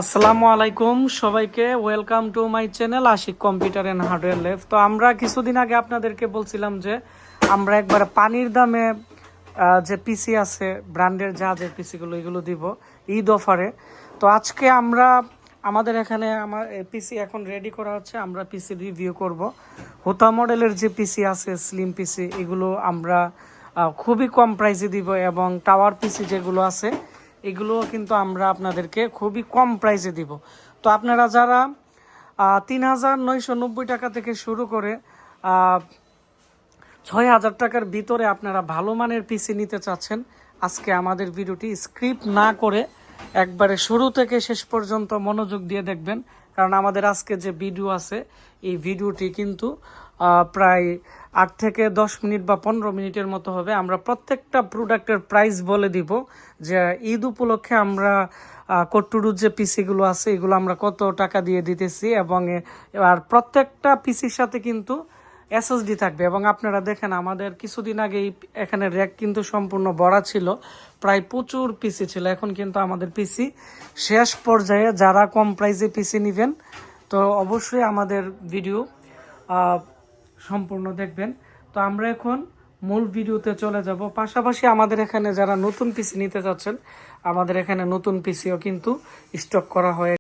আসসালামু আলাইকুম সবাইকে, welcome to my channel Ashiq computer and hardware lab. তো আমরা কিছুদিন আগে আপনাদেরকে বলছিলাম যে আমরা একবার পানির দামে যে পিসি আছে ব্র্যান্ডের যে পিসিগুলো এগুলো দিব ঈদ অফারে। তো আজকে আমরা আমাদের এখানে আমার পিসি এখন রেডি করা হচ্ছে, আমরা পিসি রিভিউ করব। হোতা মডেলের যে পিসি আছে স্লিম পিসি, এগুলো আমরা খুবই কম প্রাইসে দিব, এবং টাওয়ার পিসি যেগুলো আছে এগুলোও কিন্তু আমরা আপনাদেরকে খুবই কম প্রাইসে দিব। তো আপনারা যারা ৩,৯৯০ টাকা থেকে শুরু করে ৬,০০০ টাকার ভিতরে আপনারা ভালো মানের পিসি নিতে চাচ্ছেন, আজকে আমাদের ভিডিওটি স্ক্রিপ্ট না করে একবারে শুরু থেকে শেষ পর্যন্ত মনোযোগ দিয়ে দেখবেন। কারণ আমাদের আজকে যে ভিডিও আছে এই ভিডিওটি কিন্তু প্রায় ৮ থেকে ১০ মিনিট বা ১৫ মিনিটের মতো হবে। আমরা প্রত্যেকটা প্রোডাক্টের প্রাইস বলে দিব, যে ঈদ উপলক্ষে আমরা কট্টুরুর যে পিসিগুলো আছে এগুলো আমরা কত টাকা দিয়ে দিতেছি, এবং আর প্রত্যেকটা পিসির সাথে কিন্তু এসএসডি থাকবে। এবং আপনারা দেখেন আমাদের কিছুদিন আগেই এখানে র্যাক কিন্তু সম্পূর্ণ ভরা ছিল, প্রায় প্রচুর পিসি ছিল। এখন কিন্তু আমাদের পিসি শেষ পর্যায়ে, যারা কম প্রাইসে পিসি নেবেন তো অবশ্যই আমাদের ভিডিও সম্পূর্ণ দেখবেন। তো আমরা এখন মূল ভিডিওতে চলে যাব। পাশাপাশি আমাদের এখানে যারা নতুন পিসি নিতে চাচ্ছেন, আমাদের এখানে নতুন পিসিও কিন্তু স্টক করা হয়ে